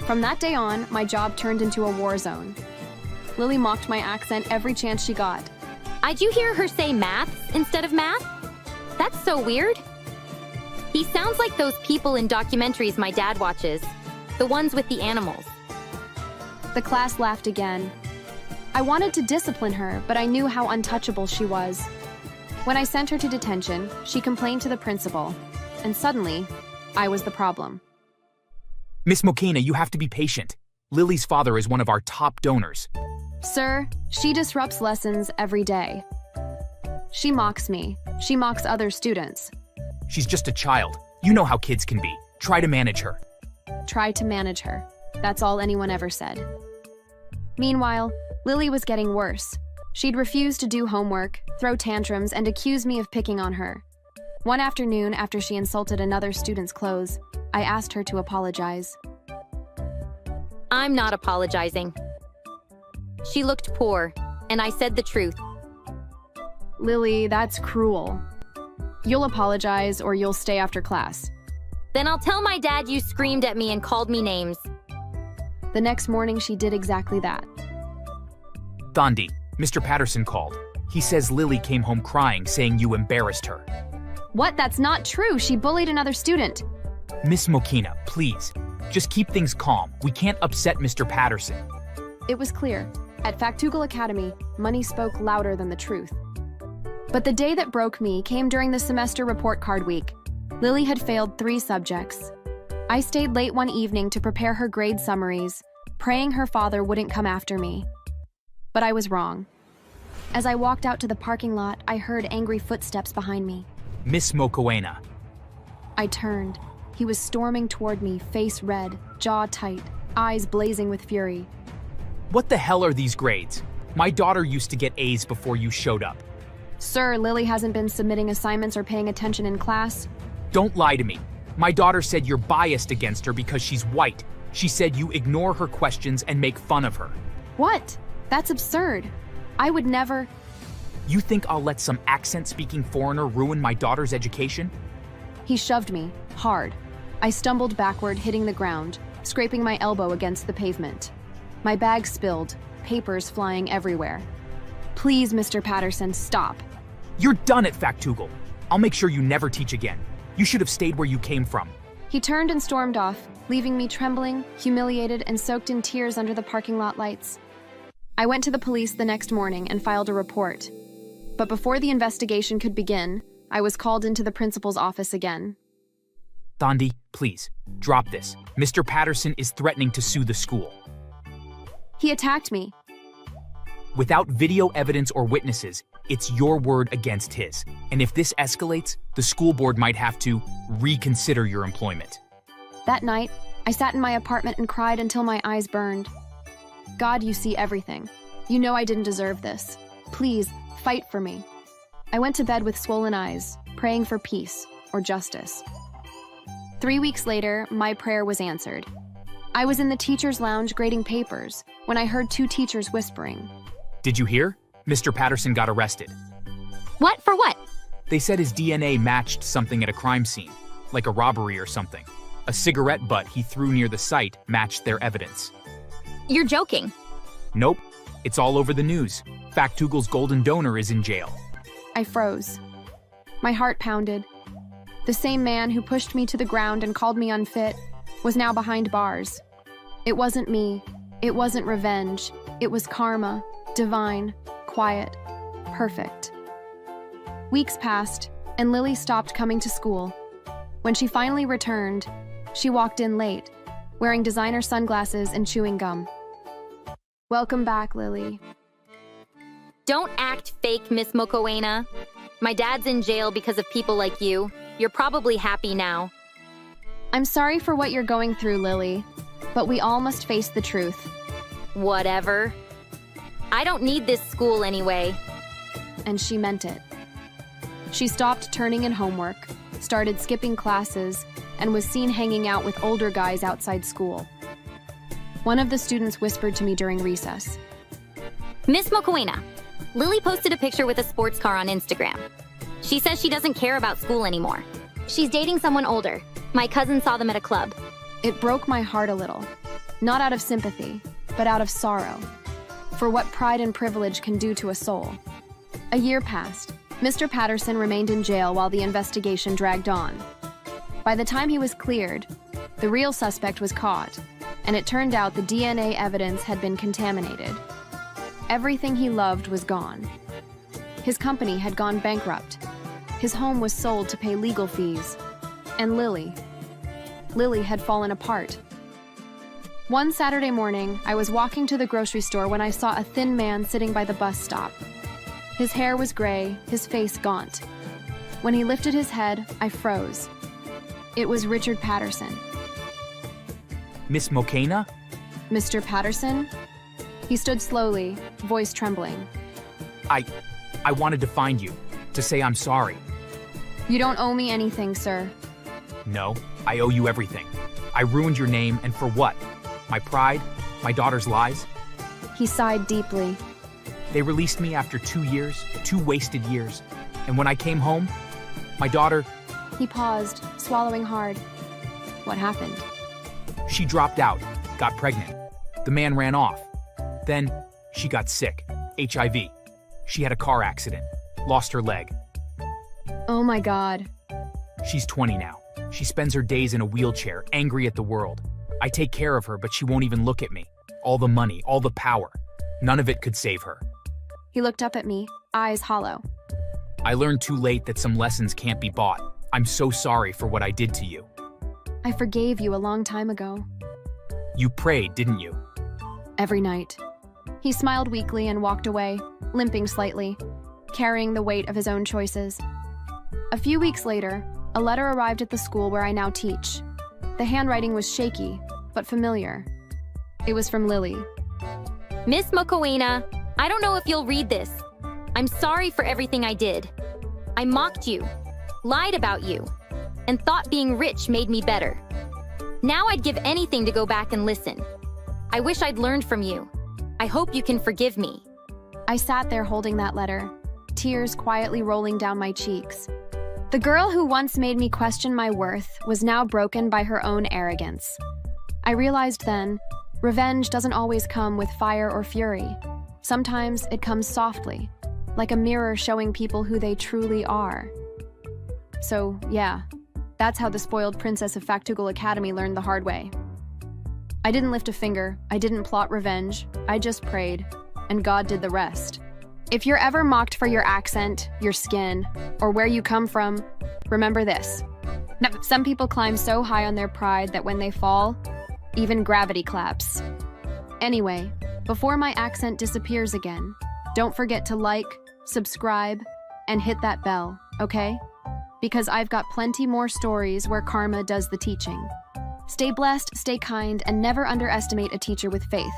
From that day on, my job turned into a war zone. Lily mocked my accent every chance she got. Did you hear her say maths instead of math? That's so weird. He sounds like those people in documentaries my dad watches. The ones with the animals. The class laughed again. I wanted to discipline her, but I knew how untouchable she was. When I sent her to detention, she complained to the principal, and suddenly, I was the problem. Miss Mokoena, you have to be patient. Lily's father is one of our top donors. Sir, she disrupts lessons every day. She mocks me. She mocks other students. She's just a child. You know how kids can be. Try to manage her. Try to manage her. That's all anyone ever said. Meanwhile, Lily was getting worse. She'd refuse to do homework, throw tantrums, and accuse me of picking on her. One afternoon, after she insulted another student's clothes, I asked her to apologize. I'm not apologizing. She looked poor, and I said the truth. Lily, that's cruel. You'll apologize or you'll stay after class. Then I'll tell my dad you screamed at me and called me names. The next morning, she did exactly that. Thandi, Mr. Patterson called. He says Lily came home crying, saying you embarrassed her. What? That's not true. She bullied another student. Miss Mokina, please. Just keep things calm. We can't upset Mr. Patterson. It was clear. At Factugal Academy, money spoke louder than the truth. But the day that broke me came during the semester report card week. Lily had failed 3 subjects. I stayed late one evening to prepare her grade summaries, praying her father wouldn't come after me. But I was wrong. As I walked out to the parking lot, I heard angry footsteps behind me. Miss Mokoena. I turned. He was storming toward me, face red, jaw tight, eyes blazing with fury. What the hell are these grades? My daughter used to get A's before you showed up. Sir, Lily hasn't been submitting assignments or paying attention in class. Don't lie to me. My daughter said you're biased against her because she's white. She said you ignore her questions and make fun of her. What? That's absurd. I would never. You think I'll let some accent-speaking foreigner ruin my daughter's education? He shoved me, hard. I stumbled backward, hitting the ground, scraping my elbow against the pavement. My bag spilled, papers flying everywhere. Please, Mr. Patterson, stop. You're done at Factugal. I'll make sure you never teach again. You should have stayed where you came from. He turned and stormed off, leaving me trembling, humiliated, and soaked in tears under the parking lot lights. I went to the police the next morning and filed a report. But before the investigation could begin, I was called into the principal's office again. Thandi, please, drop this. Mr. Patterson is threatening to sue the school. He attacked me. Without video evidence or witnesses, it's your word against his. And if this escalates, the school board might have to reconsider your employment. That night, I sat in my apartment and cried until my eyes burned. God, you see everything. You know I didn't deserve this. Please, fight for me. I went to bed with swollen eyes, praying for peace or justice. 3 weeks later, my prayer was answered. I was in the teacher's lounge grading papers when I heard 2 teachers whispering. Did you hear? Mr. Patterson got arrested. What? For what? They said his DNA matched something at a crime scene, like a robbery or something. A cigarette butt he threw near the site matched their evidence. You're joking. Nope, it's all over the news. Factugal's golden donor is in jail. I froze. My heart pounded. The same man who pushed me to the ground and called me unfit was now behind bars. It wasn't me. It wasn't revenge. It was karma, divine, quiet, perfect. Weeks passed, and Lily stopped coming to school. When she finally returned, she walked in late, wearing designer sunglasses and chewing gum. Welcome back, Lily. Don't act fake, Miss Mokoena. My dad's in jail because of people like you. You're probably happy now. I'm sorry for what you're going through, Lily, but we all must face the truth. Whatever. I don't need this school anyway. And she meant it. She stopped turning in homework, started skipping classes, and was seen hanging out with older guys outside school. One of the students whispered to me during recess. Miss Mokoena, Lily posted a picture with a sports car on Instagram. She says she doesn't care about school anymore. She's dating someone older. My cousin saw them at a club. It broke my heart a little, not out of sympathy, but out of sorrow, for what pride and privilege can do to a soul. A year passed. Mr. Patterson remained in jail while the investigation dragged on. By the time he was cleared, the real suspect was caught, and it turned out the DNA evidence had been contaminated. Everything he loved was gone. His company had gone bankrupt. His home was sold to pay legal fees. And Lily had fallen apart. One Saturday morning, I was walking to the grocery store when I saw a thin man sitting by the bus stop. His hair was gray, his face gaunt. When he lifted his head, I froze. It was Richard Patterson. Miss Mokena? Mr. Patterson? He stood slowly, voice trembling. I wanted to find you, to say I'm sorry. You don't owe me anything, sir. No, I owe you everything. I ruined your name, and for what? My pride? My daughter's lies? He sighed deeply. They released me after 2 years, 2 wasted years. And when I came home, my daughter... He paused, swallowing hard. What happened? She dropped out, got pregnant. The man ran off. Then, she got sick, HIV. She had a car accident, lost her leg. Oh my God. She's 20 now. She spends her days in a wheelchair, angry at the world. I take care of her, but she won't even look at me. All the money, all the power. None of it could save her. He looked up at me, eyes hollow. I learned too late that some lessons can't be bought. I'm so sorry for what I did to you. I forgave you a long time ago. You prayed, didn't you? Every night. He smiled weakly and walked away, limping slightly, carrying the weight of his own choices. A few weeks later, a letter arrived at the school where I now teach. The handwriting was shaky, but familiar. It was from Lily. Miss Mokoena, I don't know if you'll read this. I'm sorry for everything I did. I mocked you, lied about you, and thought being rich made me better. Now I'd give anything to go back and listen. I wish I'd learned from you. I hope you can forgive me. I sat there holding that letter, tears quietly rolling down my cheeks. The girl who once made me question my worth was now broken by her own arrogance. I realized then, revenge doesn't always come with fire or fury. Sometimes it comes softly, like a mirror showing people who they truly are. So, yeah, that's how the spoiled princess of Factugal Academy learned the hard way. I didn't lift a finger, I didn't plot revenge, I just prayed, and God did the rest. If you're ever mocked for your accent, your skin, or where you come from, remember this. Some people climb so high on their pride that when they fall, even gravity claps. Anyway, before my accent disappears again, don't forget to like, subscribe, and hit that bell, okay? Because I've got plenty more stories where karma does the teaching. Stay blessed, stay kind, and never underestimate a teacher with faith.